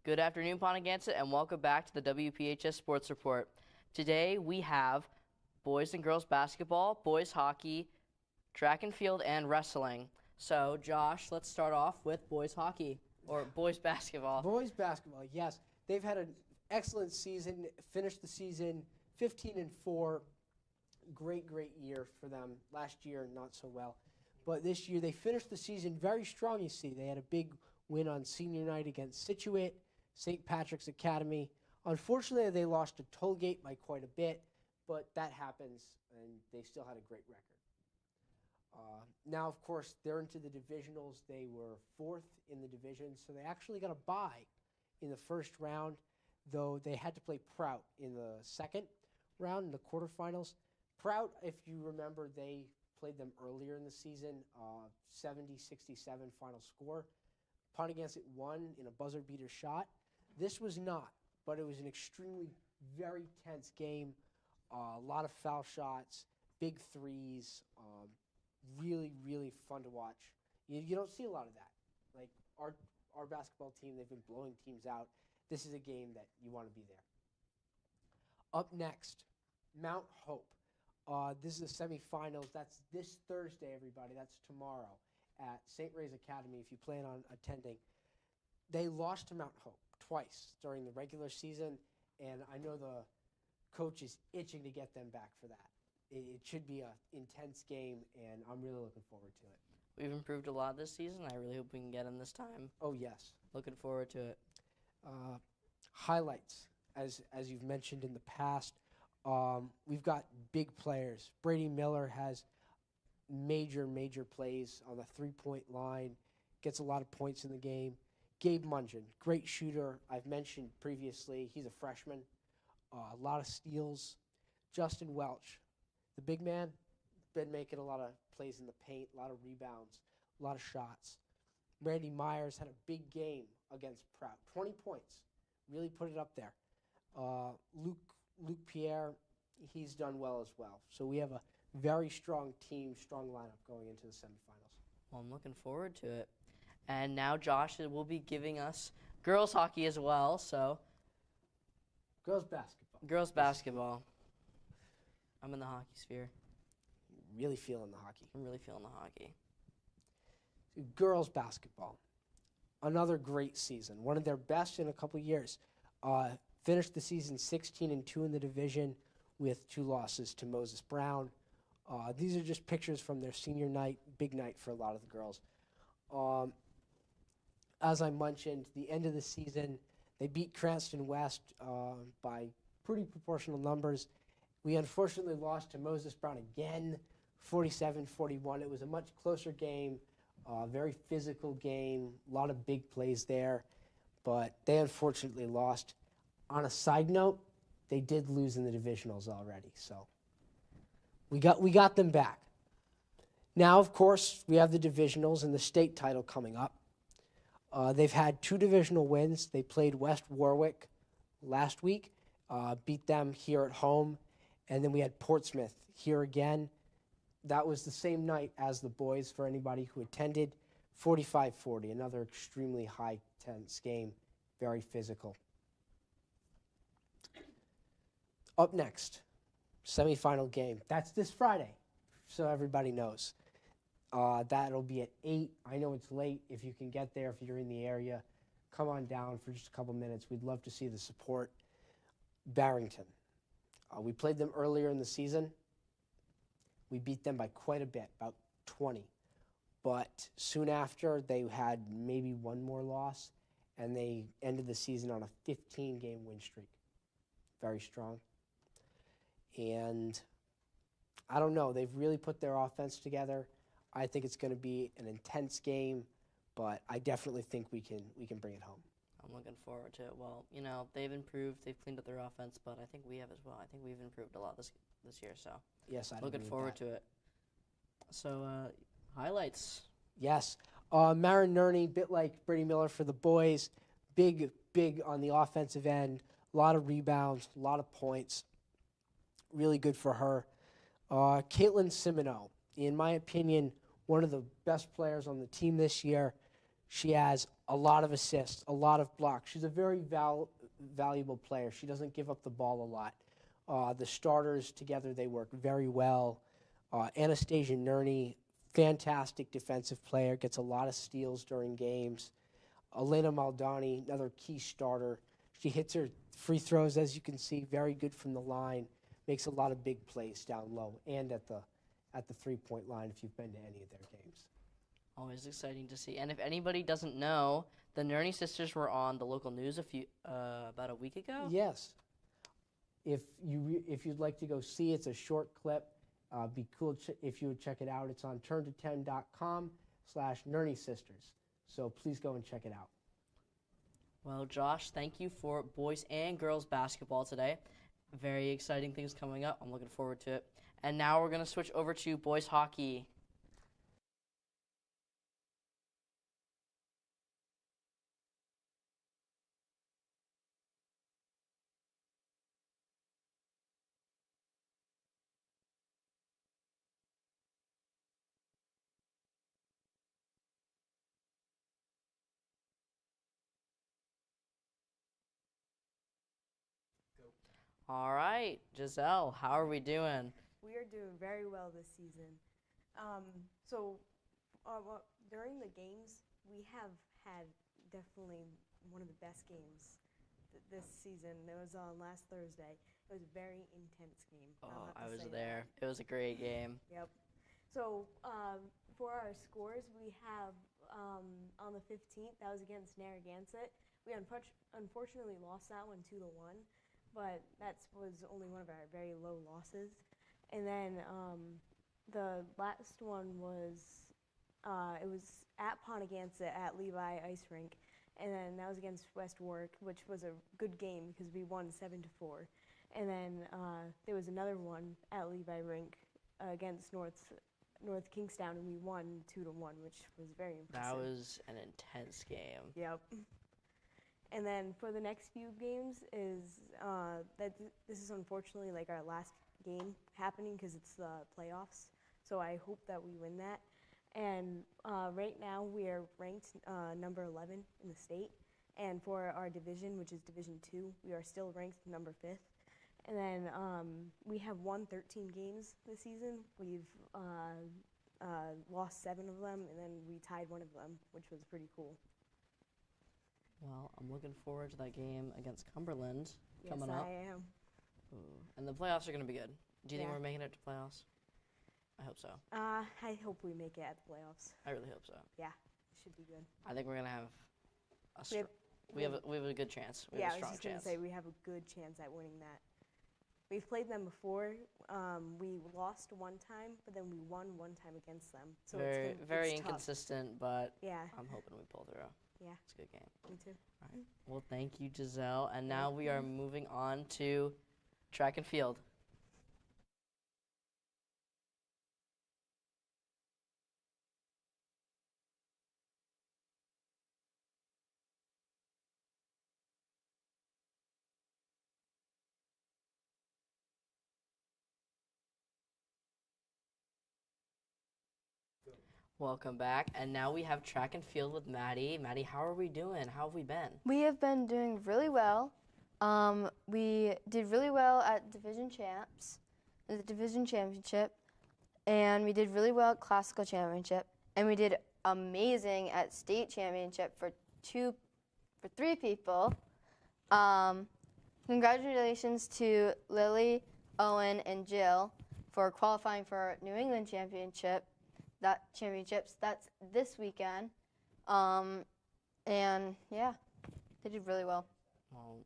Good afternoon, Ponaganset, and welcome back to the WPHS Sports Report. Today we have boys and girls basketball, boys hockey, track and field, and wrestling. So, Josh, let's start off with boys hockey, or boys basketball. Boys basketball, yes. They've had an excellent season, finished the season 15-4. Great year for them. Last year, not so well. But this year, they finished the season very strong, you see. They had a big win on senior night against Situate, St. Patrick's Academy. Unfortunately, they lost to Tollgate by quite a bit, but that happens, and they still had a great record. Now, of course, they're into the divisionals. They were fourth in the division, so they actually got a bye in the first round, though they had to play Prout in the second round in the quarterfinals. Prout, if you remember, they played them earlier in the season, 70-67 final score. Ponaganset won in a buzzer beater shot. This was not, but it was an extremely very tense game. A lot of foul shots, big threes, really fun to watch. You don't see a lot of that. Like our basketball team, they've been blowing teams out. This is a game that you want to be there. Up next, Mount Hope. This is the semifinals. That's this Thursday, everybody. That's tomorrow at St. Ray's Academy if you plan on attending. They lost to Mount Hope twice during the regular season, and I know the coach is itching to get them back for that. It should be an intense game, and I'm really looking forward to it. We've improved a lot this season. I really hope we can get them this time. Oh, yes. Looking forward to it. Highlights, as you've mentioned in the past, we've got big players. Brady Miller has major plays on the three-point line, gets a lot of points in the game. Gabe Mungin, great shooter. I've mentioned previously, he's a freshman. A lot of steals. Justin Welch, the big man, been making a lot of plays in the paint, a lot of rebounds, a lot of shots. Randy Myers had a big game against Prout, 20 points, really put it up there. Luke Pierre, he's done well as well. So we have a very strong team, strong lineup going into the semifinals. Well, I'm looking forward to it. And now Josh will be giving us girls hockey as well. So Girls basketball. Girls basketball. I'm in the hockey sphere. Really feeling the hockey. I'm really feeling the hockey. Girls basketball. Another great season. One of their best in a couple years. Finished the season 16-2 in the division with 2 losses to Moses Brown. These are just pictures from their senior night, big night for a lot of the girls. As I mentioned, the end of the season, they beat Cranston West by pretty proportional numbers. We unfortunately lost to Moses Brown again, 47-41. It was a much closer game, very physical game, a lot of big plays there, but they unfortunately lost. On a side note, they did lose in the divisionals already, so we got them back. Now, of course, we have the divisionals and the state title coming up. They've had 2 divisional wins. They played West Warwick last week, beat them here at home, and then we had Portsmouth here again. That was the same night as the boys for anybody who attended, 45-40, another extremely high tense game, very physical. Up next, semifinal game. That's this Friday, so everybody knows. That'll be at 8. I know it's late. If you can get there, if you're in the area, come on down for just a couple minutes. We'd love to see the support. Barrington. We played them earlier in the season. We beat them by quite a bit, about 20. But soon after, they had maybe one more loss, and they ended the season on a 15-game win streak. Very strong. And I don't know. They've really put their offense together. I think it's going to be an intense game, but I definitely think we can bring it home. I'm looking forward to it. Well, they've improved. They've cleaned up their offense, but I think we have as well. I think we've improved a lot this year, so yes, I'm looking forward to it. So, highlights. Yes. Marin Nerney, bit like Brady Miller for the boys, big on the offensive end, a lot of rebounds, a lot of points. Really good for her. Caitlin Simoneau, in my opinion, one of the best players on the team this year. She has a lot of assists, a lot of blocks. She's a very valuable player. She doesn't give up the ball a lot. The starters together, they work very well. Anastasia Nerney, fantastic defensive player, gets a lot of steals during games. Elena Maldani, another key starter. She hits her free throws, as you can see, very good from the line. Makes a lot of big plays down low and at the 3-point line if you've been to any of their games. Always exciting to see. And if anybody doesn't know, the Nerney sisters were on the local news about a week ago. Yes. If you'd like to go see, it's a short clip. Be cool if you would check it out. It's on turnto10.com/Nerney sisters. So please go and check it out. Well, Josh, thank you for boys and girls basketball today. Very exciting things coming up. I'm looking forward to it. And now we're going to switch over to boys hockey. All right, Giselle, how are we doing? We are doing very well this season. So during the games, we have had definitely one of the best games this season. It was on last Thursday. It was a very intense game. Oh, I was there. It was a great game. Yep. So for our scores, we have on the 15th, that was against Narragansett. We unfortunately lost that one 2-1. But that was only one of our very low losses. And then the last one was, it was at Ponaganset at Levi Ice Rink. And then that was against West Warwick, which was a good game because we won 7-4. And then there was another one at Levi Rink against North Kingstown, and we won 2-1, which was very impressive. That was an intense game. Yep. And then for the next few games this is unfortunately like our last game happening because it's the playoffs. So I hope that we win that. And right now we are ranked number 11 in the state. And for our division, which is Division 2, we are still ranked number 5th. And then we have won 13 games this season. We've lost 7 of them, and then we tied 1 of them, which was pretty cool. Well, I'm looking forward to that game against Cumberland coming up. Yes, I am. Ooh. And the playoffs are going to be good. Do you think Yeah. we're making it to playoffs? I hope so. I hope we make it at the playoffs. I really hope so. Yeah, it should be good. I think we're going to have We have a good chance. We yeah, have a I was strong just going to chance. say we have a good chance at winning that. We've played them before. We lost one time, but then we won one time against them. So very it's tough. inconsistent, but Yeah, I'm hoping we pull through. yeah, It's a good game. me too. All right. Well, thank you, Giselle. And now we are moving on to track and field. Welcome back. And now we have track and field with Maddie. Maddie, how are we doing? How have we been? We have been doing really well. We did really well at the division championship, and we did really well at classical championship, and we did amazing at state championship for 3 people. Congratulations to Lily, Owen, and Jill for qualifying for New England championships. That's this weekend. And yeah, they did really well. Well,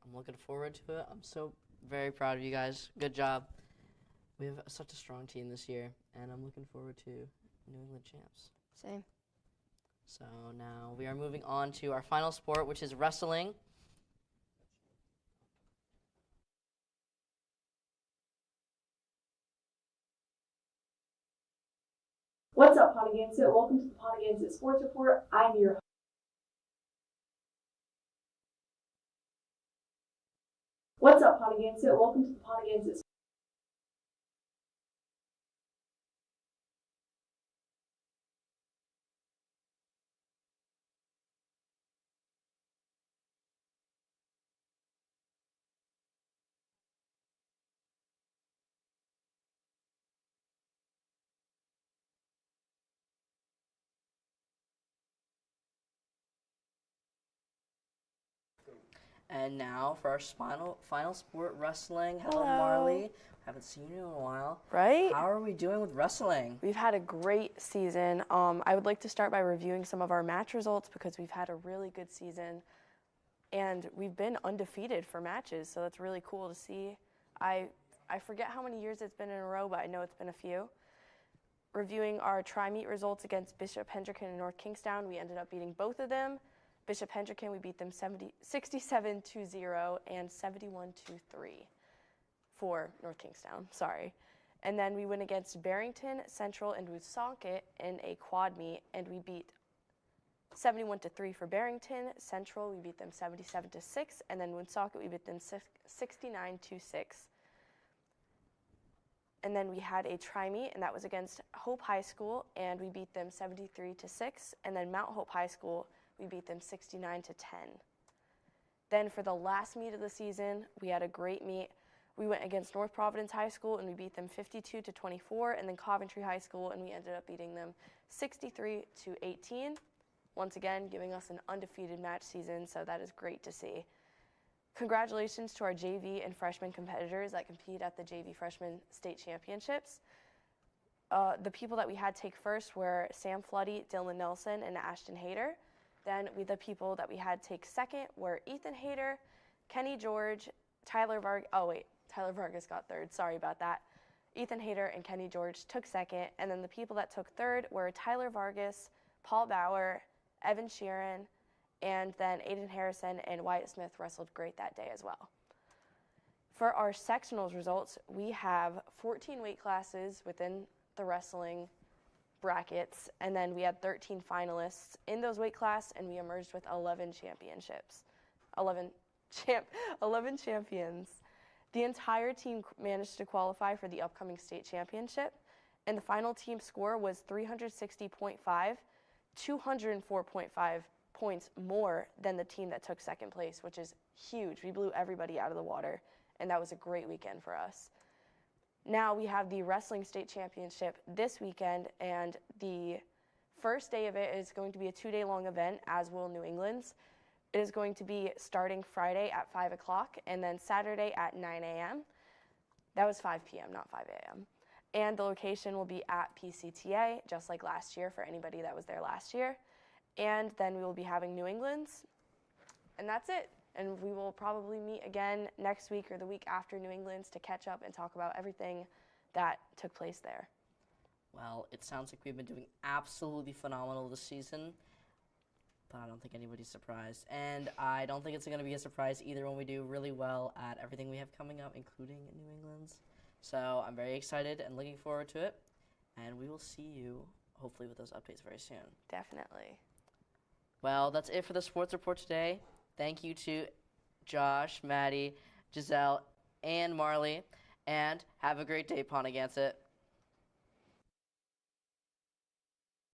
I'm looking forward to it. I'm so very proud of you guys. Good job. We have such a strong team this year, and I'm looking forward to New England champs. Same. So now we are moving on to our final sport, which is wrestling. What's up, Ponaganset? Welcome to the Ponaganset Sports Report. I'm your What's up, Ponaganset? Welcome to the Ponaganset And now for our final sport, wrestling. Hello, Hello. Marley. Haven't seen you in a while. Right? How are we doing with wrestling? We've had a great season. I would like to start by reviewing some of our match results because we've had a really good season. And we've been undefeated for matches, so that's really cool to see. I forget how many years it's been in a row, but I know it's been a few. Reviewing our tri-meet results against Bishop Hendricken and North Kingstown, we ended up beating both of them. Bishop Hendricken, we beat them 67-0 and 71-3 for North Kingstown, sorry. And then we went against Barrington, Central, and Woonsocket in a quad meet, and we beat 71-3 for Barrington. Central, we beat them 77-6, and then Woonsocket, we beat them 69-6. And then we had a tri-meet, and that was against Hope High School, and we beat them 73-6. And then Mount Hope High School, we beat them 69-10. Then for the last meet of the season, we had a great meet. We went against North Providence High School, and we beat them 52-24, and then Coventry High School, and we ended up beating them 63-18. Once again, giving us an undefeated match season, so that is great to see. Congratulations to our JV and freshman competitors that compete at the JV Freshman State Championships. The people that we had take first were Sam Floody, Dylan Nelson, and Ashton Hayter. Then the people that we had take second were Ethan Hayter, Kenny George, Tyler Vargas got third, sorry about that. Ethan Hayter and Kenny George took second, and then the people that took third were Tyler Vargas, Paul Bauer, Evan Sheeran, and then Aiden Harrison and Wyatt Smith wrestled great that day as well. For our sectionals results, we have 14 weight classes within the wrestling brackets, and then we had 13 finalists in those weight class, and we emerged with 11 championships. 11 champions. The entire team managed to qualify for the upcoming state championship, and the final team score was 360.5, 204.5 points more than the team that took second place, which is huge. We blew everybody out of the water, and that was a great weekend for us. Now we have the Wrestling State Championship this weekend, and the first day of it is going to be a 2-day-long event, as will New England's. It is going to be starting Friday at 5 o'clock, and then Saturday at 9 a.m. That was 5 p.m., not 5 a.m. And the location will be at PCTA, just like last year for anybody that was there last year. And then we will be having New England's, and that's it. And we will probably meet again next week or the week after New England's to catch up and talk about everything that took place there. Well, it sounds like we've been doing absolutely phenomenal this season, but I don't think anybody's surprised. And I don't think it's going to be a surprise either when we do really well at everything we have coming up, including New England's. So I'm very excited and looking forward to it, and we will see you hopefully with those updates very soon. Definitely. Well, that's it for the Sports Report today. Thank you to Josh, Maddie, Giselle, and Marley, and have a great day, Ponaganset.